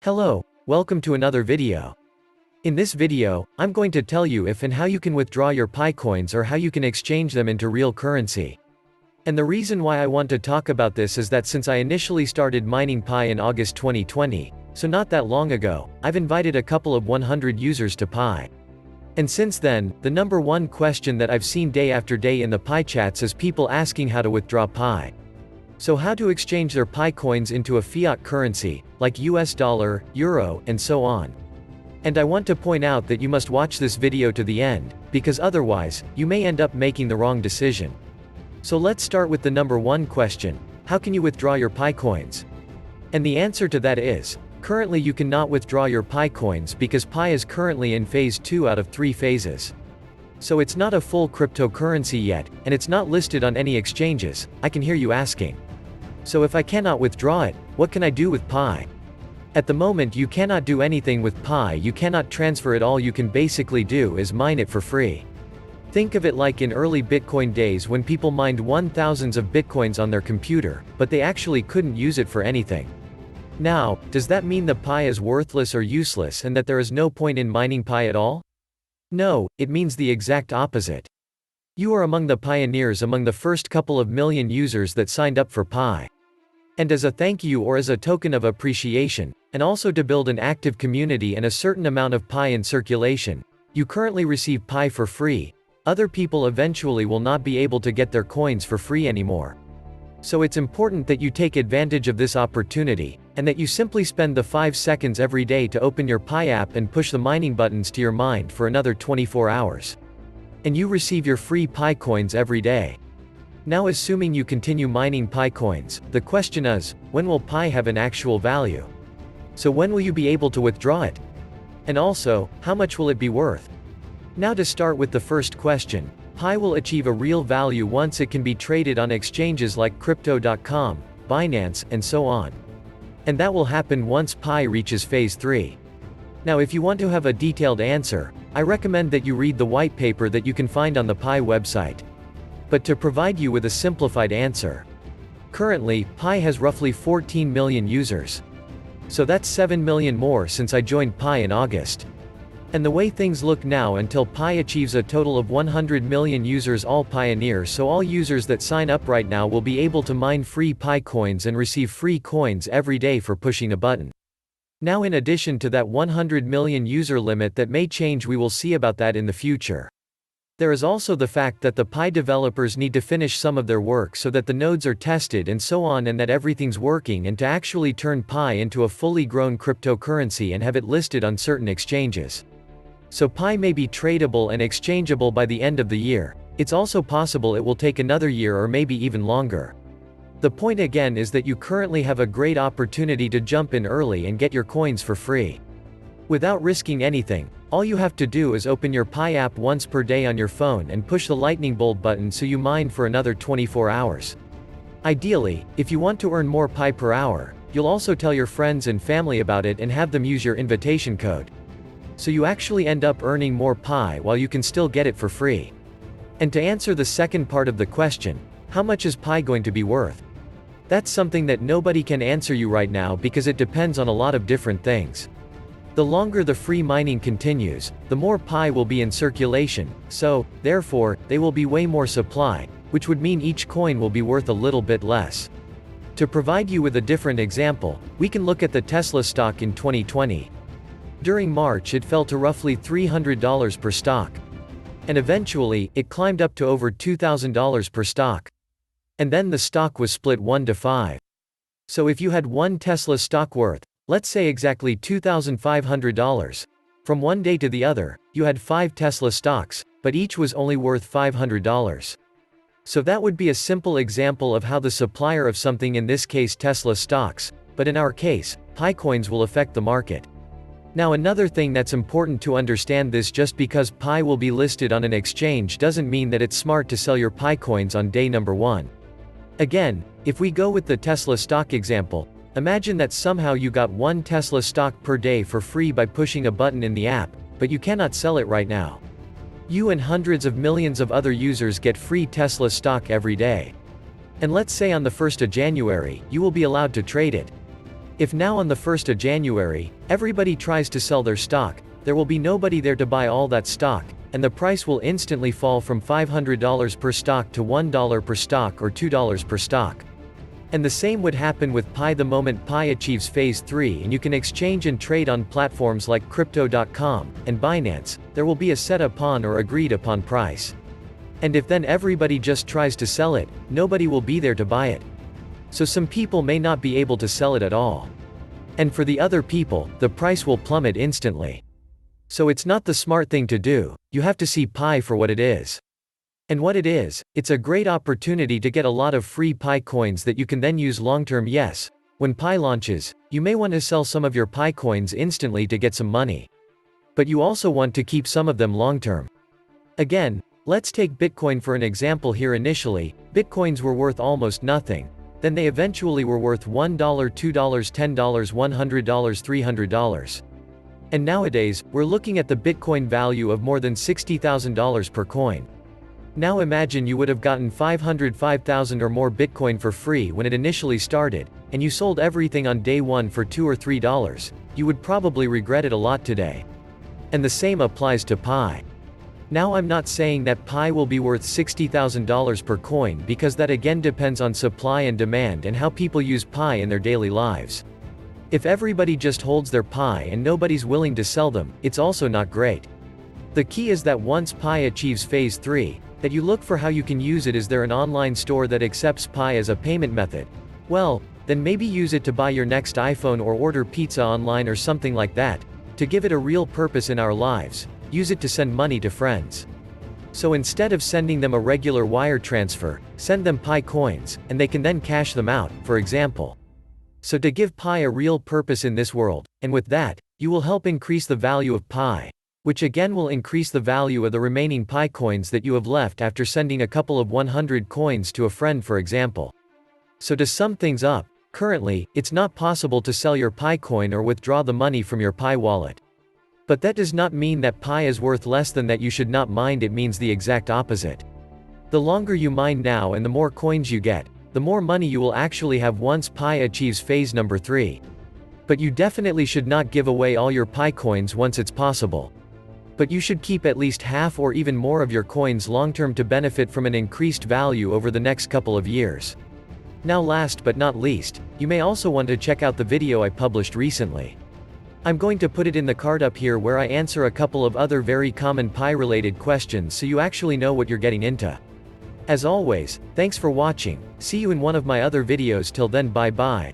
Hello, welcome to another video. In this video, I'm going to tell you if and how you can withdraw your Pi coins or how you can exchange them into real currency. And the reason why I want to talk about this is that since I initially started mining Pi in August 2020, so not that long ago, I've invited a couple of 100 users to Pi. And since then, the number one question that I've seen day after day in the Pi chats is people asking how to withdraw Pi. So how to exchange their Pi coins into a fiat currency, like US dollar, euro, and so on. And I want to point out that you must watch this video to the end, because otherwise, you may end up making the wrong decision. So let's start with the number one question: how can you withdraw your Pi coins? And the answer to that is, currently you cannot withdraw your Pi coins because Pi is currently in phase 2 out of 3 phases. So it's not a full cryptocurrency yet, and it's not listed on any exchanges. I can hear you asking. So if I cannot withdraw it, what can I do with Pi? At the moment you cannot do anything with Pi, you cannot transfer it. All you can basically do is mine it for free. Think of it like in early Bitcoin days when people mined 1,000s of Bitcoins on their computer, but they actually couldn't use it for anything. Now, does that mean that Pi is worthless or useless and that there is no point in mining Pi at all? No, it means the exact opposite. You are among the pioneers, among the first couple of million users that signed up for Pi. And as a thank you or as a token of appreciation, and also to build an active community and a certain amount of Pi in circulation, you currently receive Pi for free. Other people eventually will not be able to get their coins for free anymore. So it's important that you take advantage of this opportunity, and that you simply spend the 5 seconds every day to open your Pi app and push the mining buttons to your mind for another 24 hours. And you receive your free Pi coins every day. Now, assuming you continue mining Pi coins, the question is, when will Pi have an actual value? So when will you be able to withdraw it? And also, how much will it be worth? Now, to start with the first question, Pi will achieve a real value once it can be traded on exchanges like Crypto.com, Binance, and so on. And that will happen once Pi reaches phase 3. Now, if you want to have a detailed answer, I recommend that you read the white paper that you can find on the Pi website. But to provide you with a simplified answer, currently, Pi has roughly 14 million users. So that's 7 million more since I joined Pi in August. And the way things look now, until Pi achieves a total of 100 million users, all pioneers, so all users that sign up right now will be able to mine free Pi coins and receive free coins every day for pushing a button. Now, in addition to that 100 million user limit that may change, we will see about that in the future. There is also the fact that the Pi developers need to finish some of their work so that the nodes are tested and so on, and that everything's working, and to actually turn Pi into a fully grown cryptocurrency and have it listed on certain exchanges. So Pi may be tradable and exchangeable by the end of the year. It's also possible it will take another year or maybe even longer. The point again is that you currently have a great opportunity to jump in early and get your coins for free. Without risking anything, all you have to do is open your Pi app once per day on your phone and push the lightning bolt button so you mine for another 24 hours. Ideally, if you want to earn more Pi per hour, you'll also tell your friends and family about it and have them use your invitation code. So you actually end up earning more Pi while you can still get it for free. And to answer the second part of the question, how much is Pi going to be worth? That's something that nobody can answer you right now because it depends on a lot of different things. The longer the free mining continues, the more Pi will be in circulation, so, therefore, they will be way more supply, which would mean each coin will be worth a little bit less. To provide you with a different example, we can look at the Tesla stock in 2020. During March it fell to roughly $300 per stock. And eventually, it climbed up to over $2,000 per stock. And then the stock was split 1 to 5. So if you had one Tesla stock worth, let's say exactly $2,500, from one day to the other, you had 5 Tesla stocks, but each was only worth $500. So that would be a simple example of how the supplier of something, in this case Tesla stocks, but in our case, Pi coins, will affect the market. Now, another thing that's important to understand: this just because Pi will be listed on an exchange doesn't mean that it's smart to sell your Pi coins on day number 1. Again, if we go with the Tesla stock example, imagine that somehow you got 1 Tesla stock per day for free by pushing a button in the app, but you cannot sell it right now. You and hundreds of millions of other users get free Tesla stock every day. And let's say on the 1st of January, you will be allowed to trade it. If now on the 1st of January, everybody tries to sell their stock, there will be nobody there to buy all that stock, and the price will instantly fall from $500 per stock to $1 per stock or $2 per stock. And the same would happen with Pi the moment Pi achieves phase 3 and you can exchange and trade on platforms like Crypto.com and Binance, there will be a set upon or agreed upon price. And if then everybody just tries to sell it, nobody will be there to buy it. So some people may not be able to sell it at all. And for the other people, the price will plummet instantly. So it's not the smart thing to do, you have to see Pi for what it is. And what it is, it's a great opportunity to get a lot of free Pi coins that you can then use long-term. Yes, when Pi launches, you may want to sell some of your Pi coins instantly to get some money. But you also want to keep some of them long-term. Again, let's take Bitcoin for an example here. Initially, Bitcoins were worth almost nothing, then they eventually were worth $1, $2, $10, $100, $300. And nowadays, we're looking at the Bitcoin value of more than $60,000 per coin. Now imagine you would have gotten 505,000 or more Bitcoin for free when it initially started, and you sold everything on day one for $2 or $3, you would probably regret it a lot today. And the same applies to Pi. Now I'm not saying that Pi will be worth $60,000 per coin because that again depends on supply and demand and how people use Pi in their daily lives. If everybody just holds their Pi and nobody's willing to sell them, it's also not great. The key is that once Pi achieves phase 3, that you look for how you can use it. Is there an online store that accepts Pi as a payment method? Well, then maybe use it to buy your next iPhone or order pizza online or something like that. To give it a real purpose in our lives, use it to send money to friends. So instead of sending them a regular wire transfer, send them Pi coins, and they can then cash them out, for example. So to give Pi a real purpose in this world, and with that, you will help increase the value of Pi, which again will increase the value of the remaining Pi coins that you have left after sending a couple of 100 coins to a friend, for example. So to sum things up, currently, it's not possible to sell your Pi coin or withdraw the money from your Pi wallet. But that does not mean that Pi is worth less than that you should not mind. It means the exact opposite. The longer you mine now and the more coins you get, the more money you will actually have once Pi achieves phase number 3. But you definitely should not give away all your Pi coins once it's possible. But you should keep at least half or even more of your coins long-term to benefit from an increased value over the next couple of years. Now last but not least, you may also want to check out the video I published recently. I'm going to put it in the card up here where I answer a couple of other very common Pi-related questions so you actually know what you're getting into. As always, thanks for watching, see you in one of my other videos. Till then, bye bye.